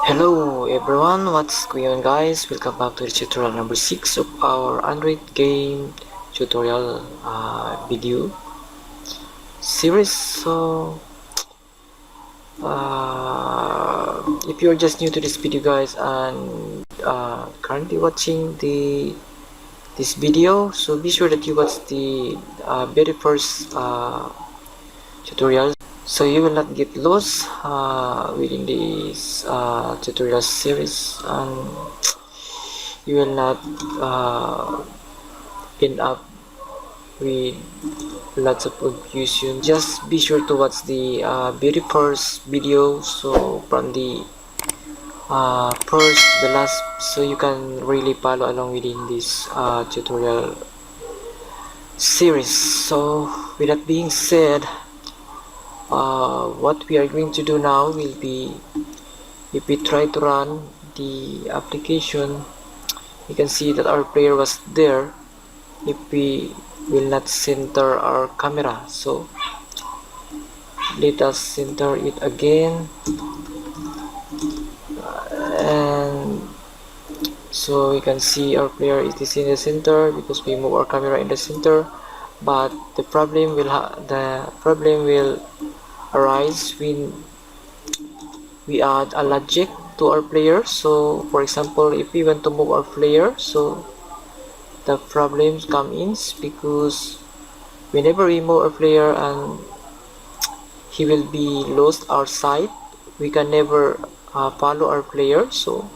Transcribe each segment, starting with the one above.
Hello everyone, what's going on guys? Welcome back to the tutorial number 6 of our Android game tutorial video series. If you're just new to this video guys and currently watching this video, so be sure that you watch the very first tutorial, so you will not get lost within this tutorial series, and you will not end up with lots of confusion. Just be sure to watch the very first video, so from the first to the last, so you can really follow along within this tutorial series. So with that being said, what we are going to do now will be, if we try to run the application, you can see that our player was there. If we will not center our camera, so let us center it again, and so we can see our player is in the center because we move our camera in the center. But the problem will arise when we add a logic to our player. So for example, if we want to move our player, so the problems come in because whenever we move our player and he will be lost our sight, we can never follow our player. So,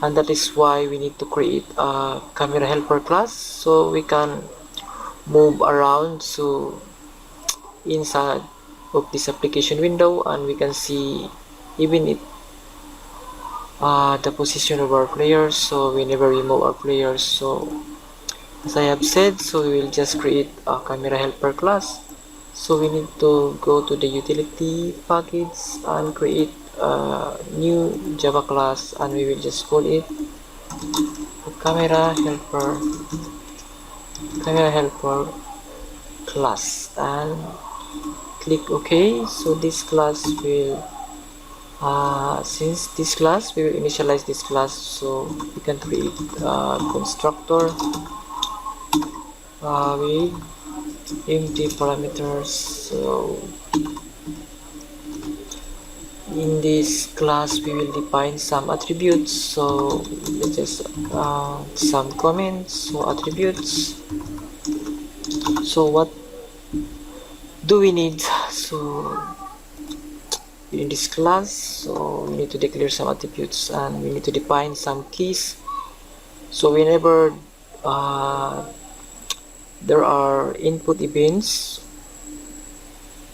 and that is why we need to create a camera helper class, so we can move around so inside of this application window, and we can see even it the position of our players, so whenever we move our players. So as I have said, so we will just create a camera helper class. So we need to go to the utility package and create a new Java class, and we will just call it camera helper class, and click OK. So this class will since this class, we will initialize this class, so we can create a constructor with empty parameters. So in this class we will define some attributes, so let's just some comments. So attributes, so what do we need? So in this class, so we need to declare some attributes and we need to define some keys. So whenever there are input events,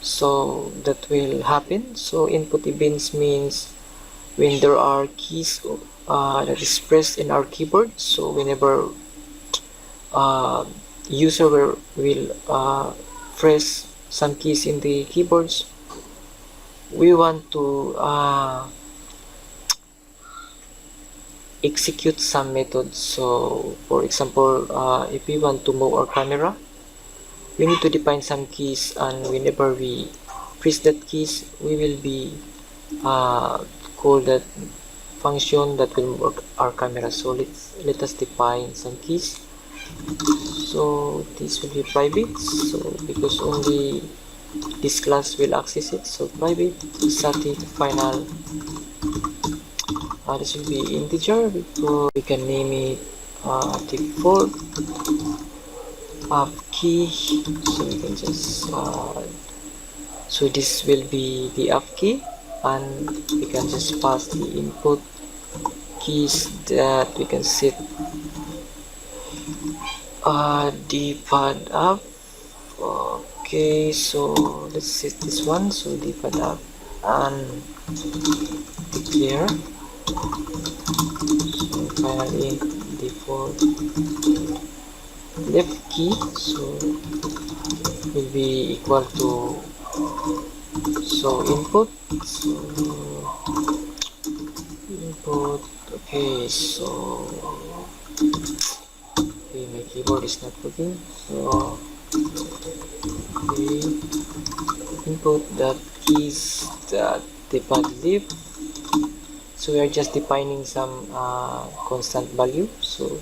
so that will happen. So input events means when there are keys that is pressed in our keyboard. So whenever user will press some keys in the keyboards, we want to execute some methods. So for example, if we want to move our camera, we need to define some keys, and whenever we press that keys, we will be call that function that will move our camera. So let us define some keys. So this will be private, so because only this class will access it. So private static final, this will be integer because we can name it default key. So we can just so this will be the key, and we can just pass the input keys that we can set default. Okay, so let's set this one. So default and declare. So finally default left key, so will be equal to so input. So input. Okay, so okay, my keyboard is not working. So okay, input that keys that default left. So we are just defining some constant value, so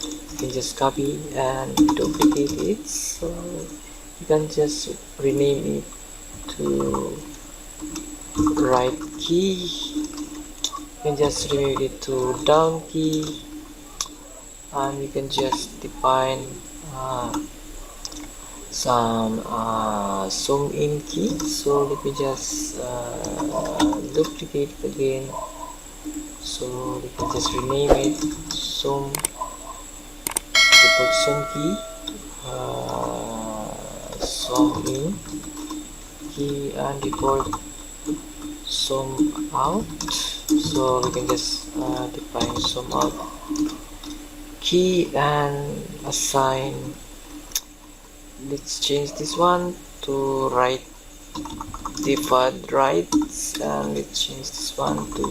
you can just copy and duplicate it. So you can just rename it to right key. You can just rename it to down key, and we can just define some zoom in key. So let me just duplicate it again, so we can just rename it zoom, default zoom key, zoom in key, and default zoom out. So we can just define zoom out key and assign, let's change this one to right default right, and let's change this one to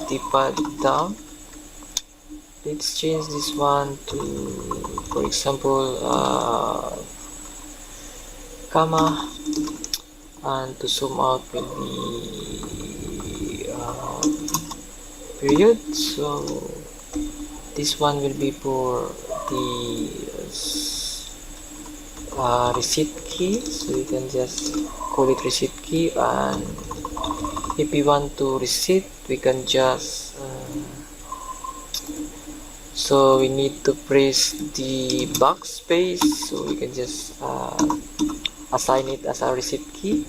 default down. Let's change this one to, for example, comma, and to zoom out will be period. So this one will be for the receipt key, so you can just call it receipt key, and if we want to receipt, we can just so we need to press the backspace, so we can just assign it as a receipt key.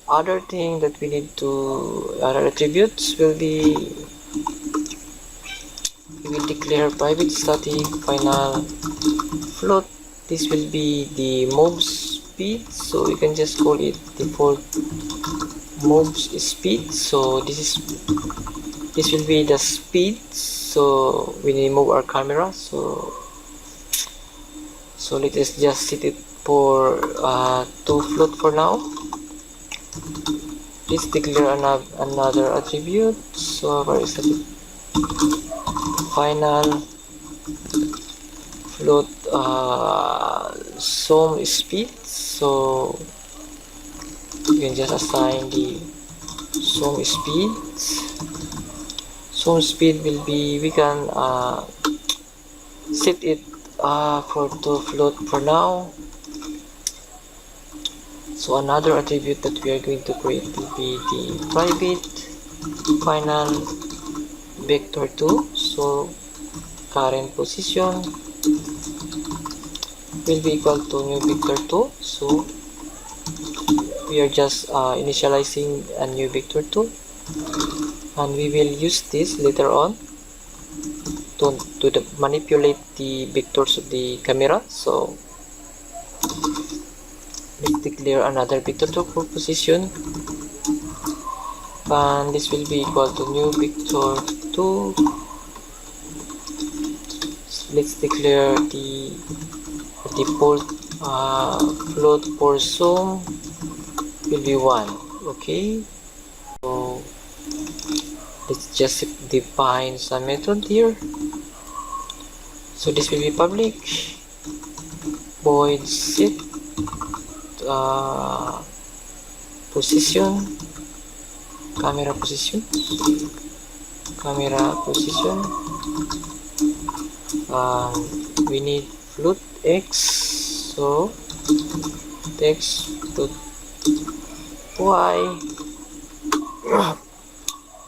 Other thing that we need to, other attributes will be, we will declare private static final float. This will be the move speed, so we can just call it default move speed. So this will be the speed, so we need to move our camera. So let us just set it for 2 float for now. Let's declare another attribute. So where is it? Final float zoom speed, so you can just assign the zoom speed. Zoom speed will be, we can set it for 2 float for now. So another attribute that we are going to create will be the private final vector 2. So current position will be equal to new vector 2. So we are just initializing a new vector 2, and we will use this later on to manipulate the vectors of the camera. So let's declare another vector 2 for position, and this will be equal to new vector 2. So let's declare the default float for zoom will be 1. Okay, so let's just define some method here. So this will be public void set position, camera position, we need float x, so text float y.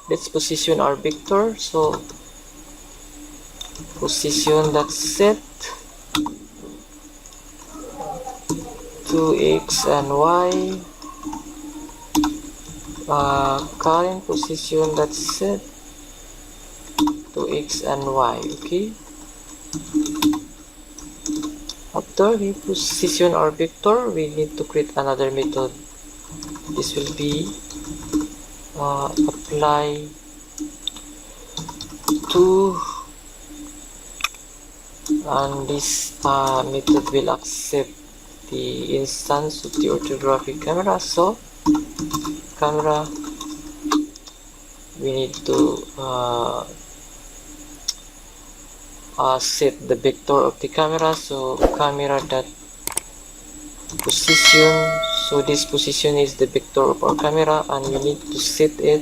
Let's position our vector, so position that set to x and y, current position that set to x and y. Okay, after we position our vector, we need to create another method. This will be apply to, and this method will accept the instance of the orthographic camera. So camera, we need to set the vector of the camera. So camera dot position, so this position is the vector of our camera, and we need to set it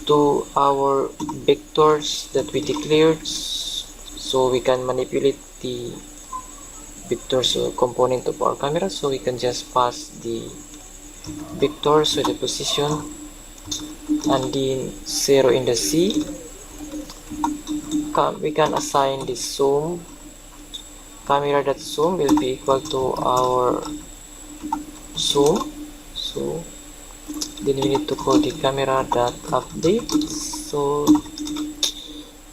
to our vectors that we declared, so we can manipulate the vectors component of our camera. So we can just pass the vectors, so the position and the 0 in the C. We can assign the zoom, camera.zoom will be equal to our zoom. So then we need to call the camera.update, so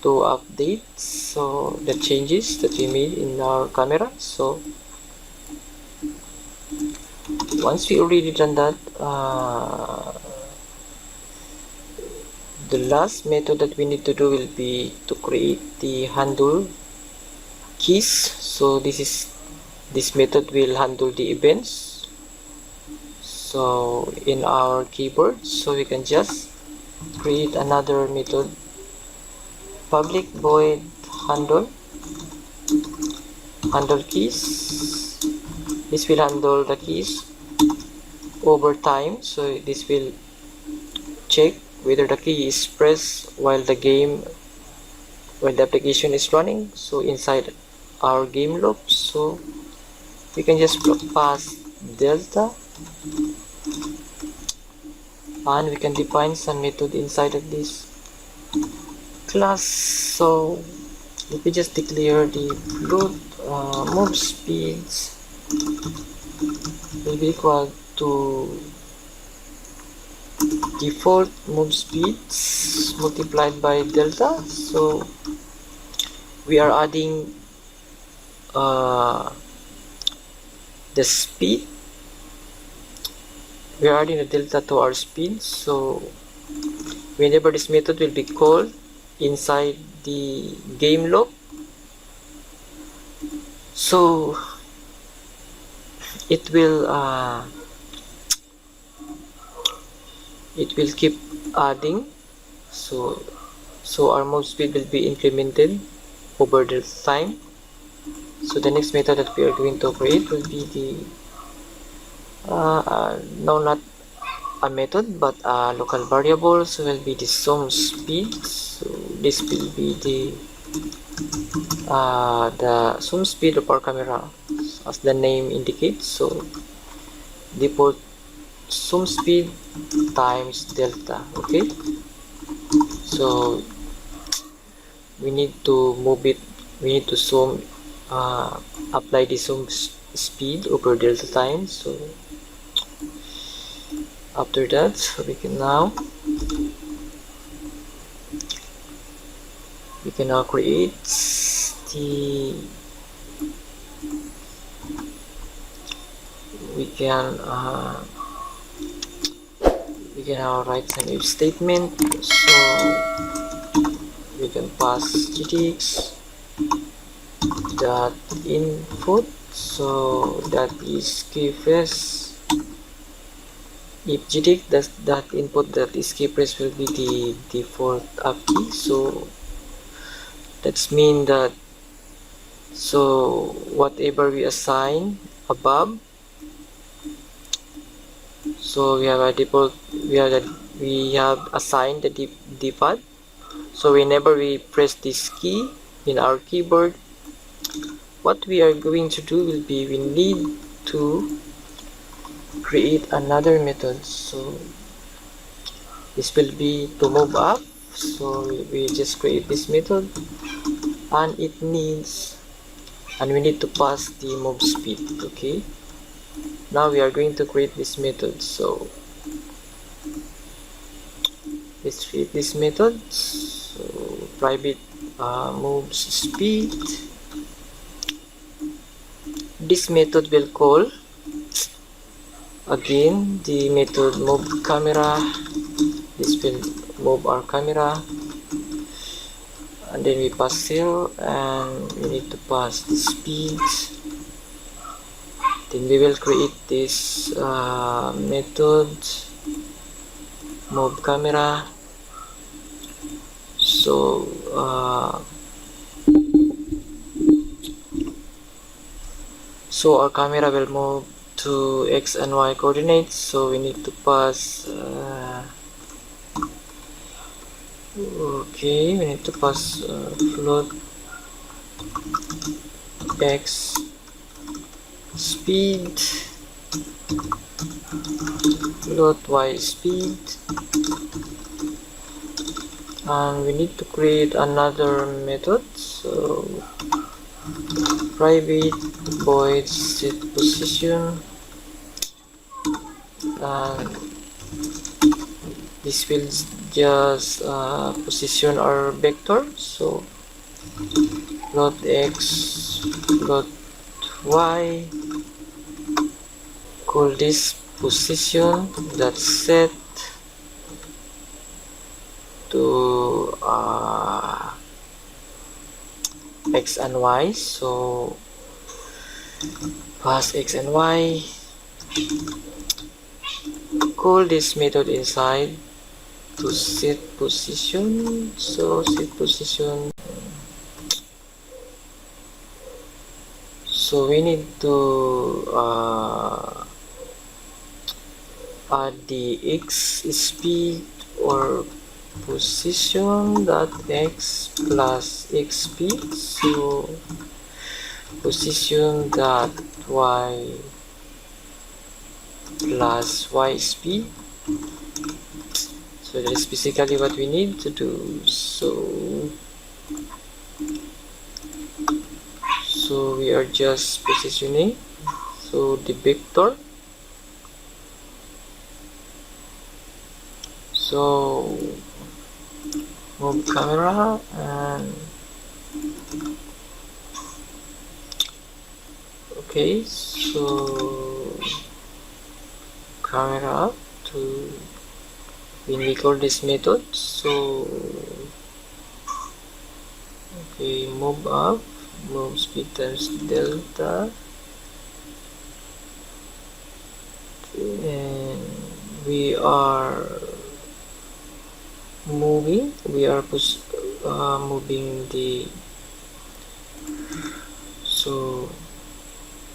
to update so the changes that we made in our camera. So once we already done that, the last method that we need to do will be to create the handle keys. So this method will handle the events, so in our keyboard. So we can just create another method, public void handle keys. This will handle the keys over time, so this will check whether the key is pressed while the application is running, so inside our game loop. So we can just pass delta, and we can define some method inside of this class. So if we just declare the float move speeds will be equal to default move speeds multiplied by delta. So we are adding the speed, we are adding the delta to our speed. So whenever this method will be called inside the game loop, so it will keep adding, so our move speed will be incremented over the time. So the next method that we are going to create will be the no, not a method but a local variable, so will be the zoom speed. So this will be the zoom speed of our camera, as the name indicates. So default zoom speed times delta. Okay, so we need to move it, we need to zoom, apply the zoom speed over delta time. So after that, we can now create the we can now write some if statement. So we can pass Gdx dot input, so that is keyphrase. If Gdx that input that is keyphrase will be the default API, so that's mean that so whatever we assign above, so we have a default, we have assigned the default. So whenever we press this key in our keyboard, what we are going to do will be we need to create another method. So this will be to move up, so we just create this method, and it needs, and we need to pass the move speed. Okay, now we are going to create this method. So let's create this method. So private moves speed. This method will call again the method move camera. This will move our camera, and then we pass 0, and we need to pass the speed. Then we will create this method move camera. So so our camera will move to x and y coordinates, so we need to pass Okay, we need to pass float x speed, float y speed, and we need to create another method. So private void set position, and this will just position our vector. So float x, float y, call this position that set to x and y. So pass x and y, call this method inside to set position. So set position, so we need to add the x speed or position dot x plus x speed. So position dot y plus y speed. So that is basically what we need to do. So we are just positioning, so the vector. So move camera and okay, so camera up to when we call this method. So okay, move up, move speed times delta, and we are moving, moving the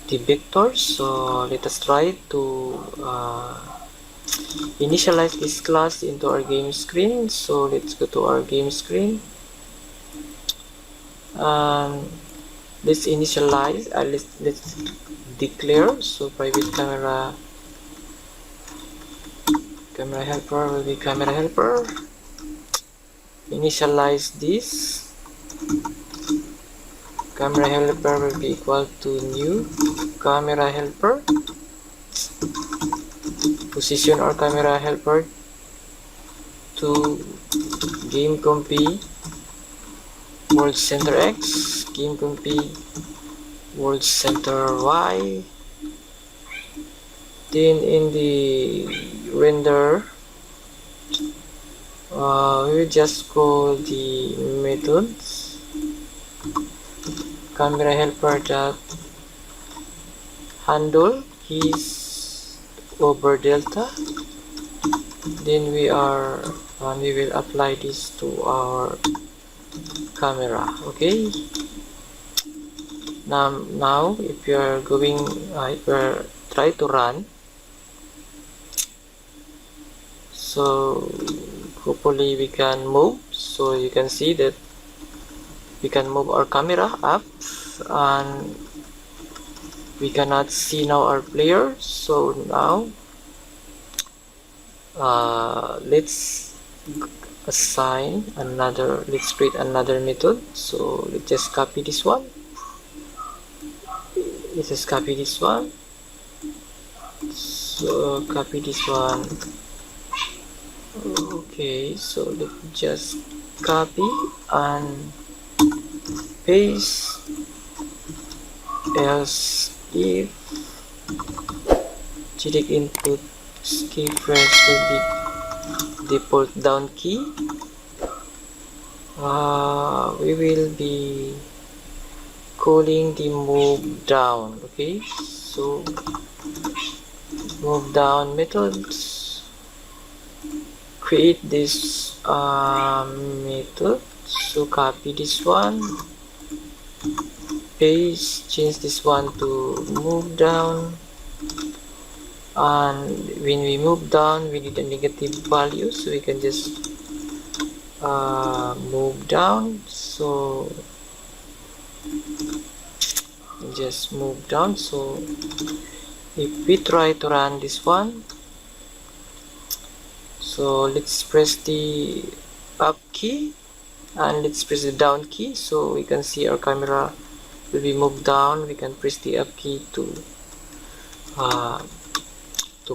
vectors. So let us try to initialize this class into our game screen. So let's go to our game screen and let's initialize, let's declare. So private camera helper will be camera helper. Initialize this. Camera helper will be equal to new camera helper. Position our camera helper to game compy world center x, game compy world center y. Then in the render, we will just call the methods camera helper dot handle is over delta. Then we will apply this to our camera. Okay, now if you are going if you are try to run, so hopefully we can move. So you can see that we can move our camera up and we cannot see now our player. So now let's assign another, let's create another method. So let's just copy this one, let's just copy this one, so copy this one. Okay, so let's just copy and paste. Else if GDIC input key phrase will be default down key, we will be calling the move down. Okay, so move down methods, create this method. So copy this one, paste, change this one to move down, and when we move down we need a negative value, so we can just move down. So just move down. So if we try to run this one, so let's press the up key and let's press the down key, so we can see our camera will be moved down. We can press the up key to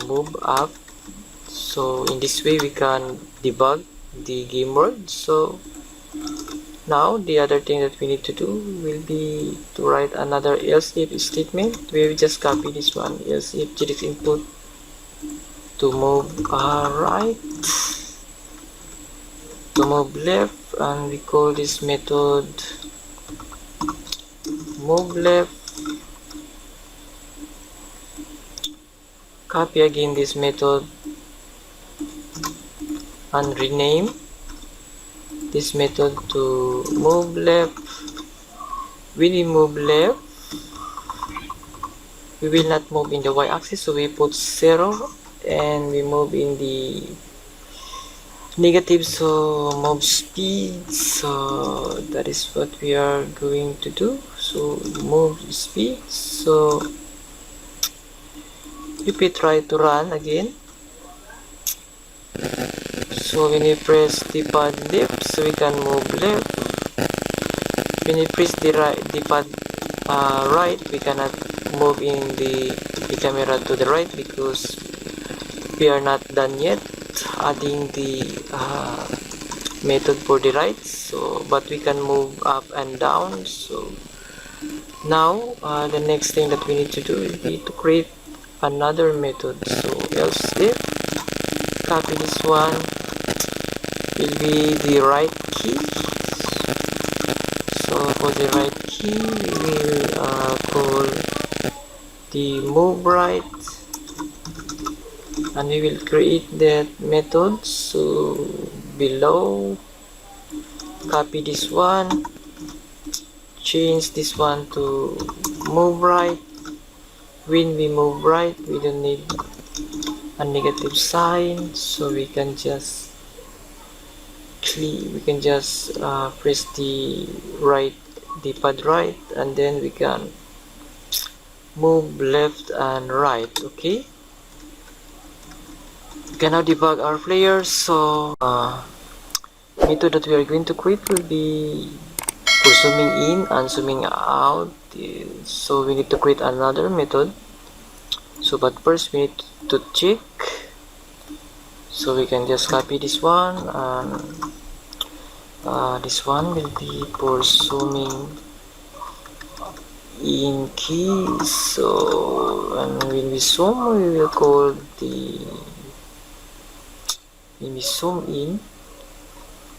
move up. So in this way we can debug the game world. So now the other thing that we need to do will be to write another else if statement. We will just copy this one, else if GDX input to move right, to move left, and we call this method move left. Copy again this method and rename this method to move left. When we move left, we will not move in the y-axis, so we put 0 and we move in the negative, so move speed. So that is what we are going to do. So move speed. So if we try to run again, so when we press the pad left, so we can move left. When we press the pad right, we cannot move in the camera to the right because we are not done yet adding the method for the right. So but we can move up and down. So now the next thing that we need to do will be to create another method. So else if, copy this one, will be the right key. So for the right key we will call the move right, and we will create that method. So below, copy this one, change this one to move right. When we move right, we don't need a negative sign, so we can just press the right, the pad right, and then we can move left and right. Okay, we can now debug our players. So method that we are going to create will be for zooming in and zooming out. So we need to create another method. So but first we need to check. So we can just copy this one, and this one will be for zooming in key. So and when we zoom, we will call the, when we zoom in,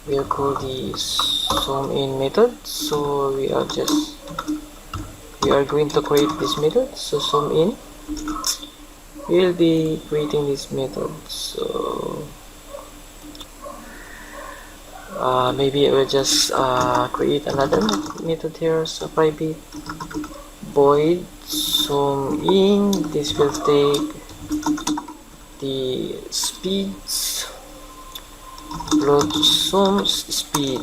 we will call the zoom in method. So we are going to create this method. So zoom in, we will be creating this method. So maybe I will just create another method here. So private void zoom in, this will take the speeds plot zoom speed.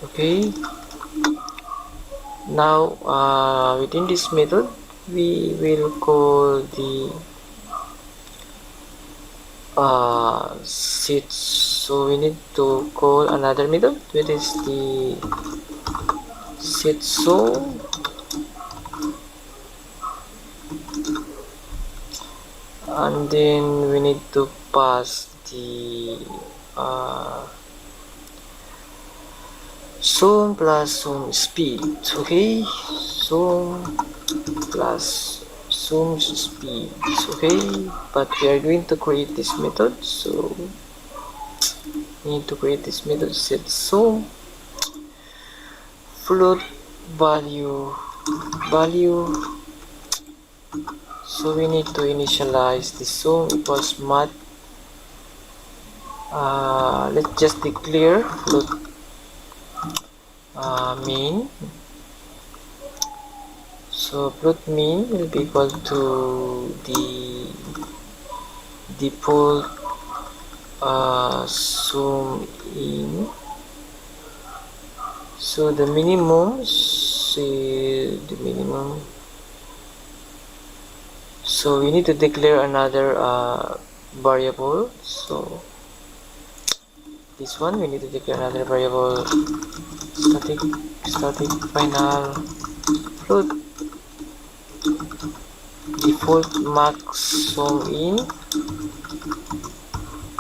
Okay, now within this method we will call the set. So we need to call another method, which is the set zoom, and then we need to pass the zoom plus zoom speed. Okay, zoom plus zoom speed. Okay, but we are going to create this method, so we need to create this method set zoom float value. So we need to initialize the zoom equals mat. Let's just declare float mean. So float mean will be equal to the default zoom in. So the minimum, see the minimum. So we need to declare another variable. So this one we need to declare another variable, static final float default max zoom in.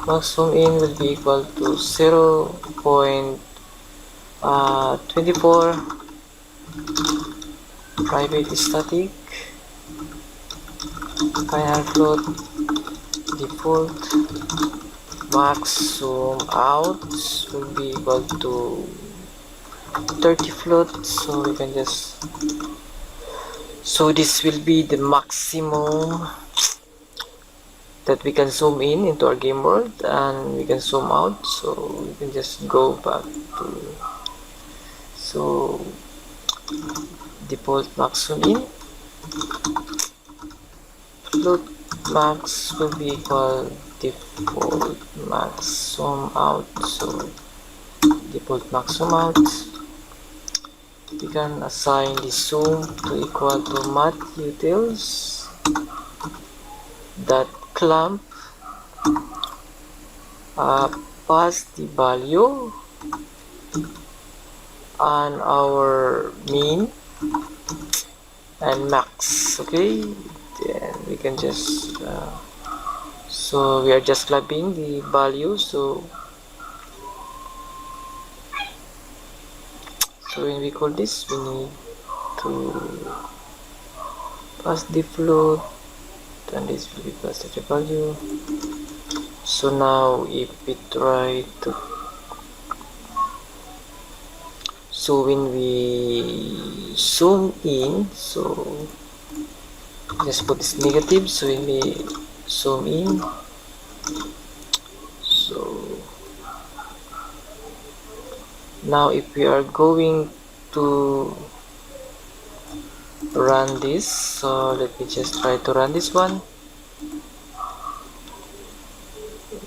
Max zoom in will be equal to 0.24 private static final float default max zoom out will be equal to 30 float. So we can just, so this will be the maximum that we can zoom in into our game world, and we can zoom out. So we can just go back to, so default max zoom in, float max will be equal default max zoom out. So default max zoom out, we can assign the zoom to equal to matutils dot clamp, pass the value on our min and max. Okay, then we can just so we are just clapping the value. So when we call this, we need to pass the float, and this will be passed the value. So now if we try to, so when we zoom in, so just put this negative. So when we zoom in, so now if we are going to run this, so let me just try to run this one.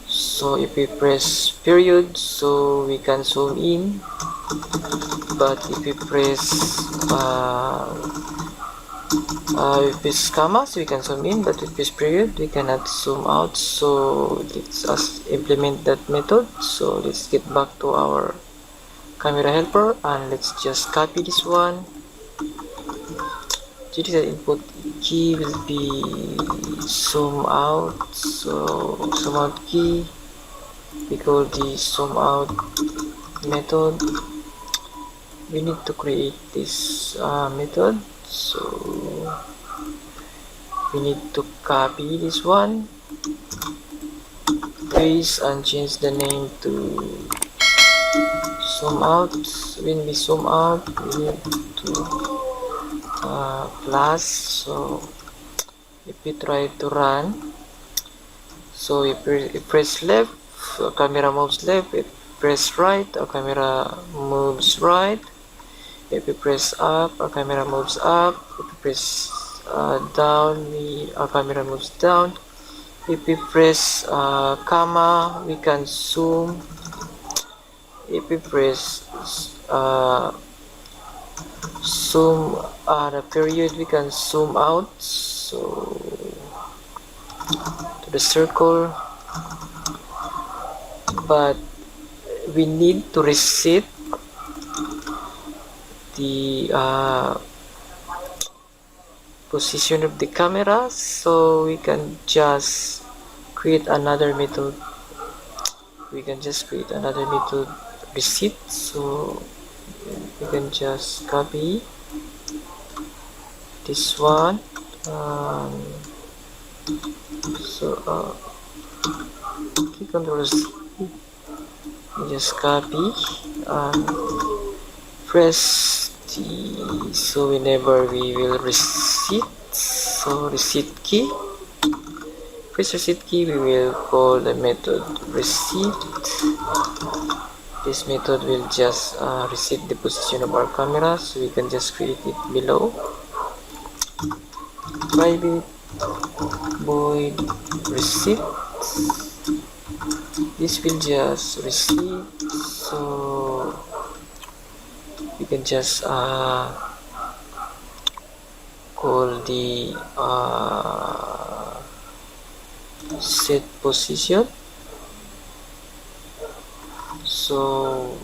So if we press period, so we can zoom in, but if we press comma, so we can zoom in, but with this period we cannot zoom out. So let's us implement that method. So let's get back to our camera helper, and let's just copy this one. So the input key will be zoom out. So zoom out key, we call the zoom out method. We need to create this method. So we need to copy this one, paste, and change the name to zoom out. When we zoom out, we need to plus. So if we try to run, so if we press left, our camera moves left. If press right, our camera moves right. If we press up, our camera moves up. If we press down, our camera moves down. If we press comma, we can zoom. If we press zoom the period, we can zoom out. So to the circle, but we need to reset the position of the camera. So we can just create another method. We can just create another method, reset. So we can just copy this one. So click Ctrl C, just copy and press the, so whenever we will reset, so reset key, press reset key, we will call the method reset. This method will just reset the position of our camera. So we can just create it below, private void reset. this will just receive. So you can just call the set position. So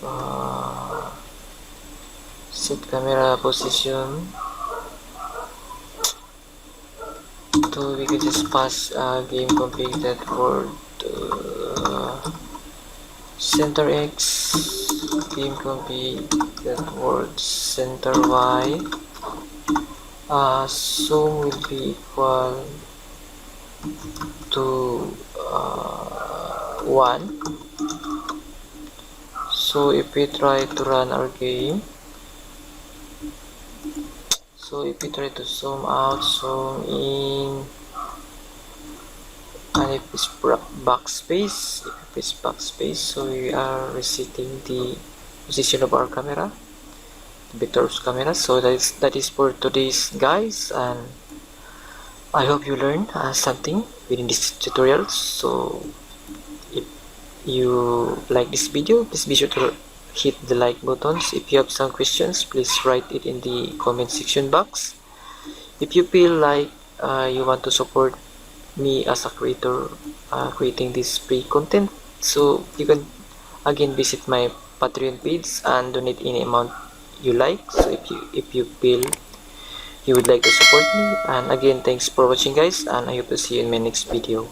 set camera position. So we can just pass game completed for center X, game completed for center Y. Zoom will be equal to 1. So if we try to run our game, so if we try to zoom out, zoom in, and if it's backspace, so we are resetting the position of our camera, Pixiewps camera. So that is for today's, guys, and I hope you learned something within this tutorial. So if you like this video, please be sure to hit the like buttons. If you have some questions, please write it in the comment section box. If you feel like you want to support me as a creator creating this free content, so you can again visit my Patreon page and donate any amount you like. So if you feel you would like to support me, and again, thanks for watching, guys, and I hope to see you in my next video.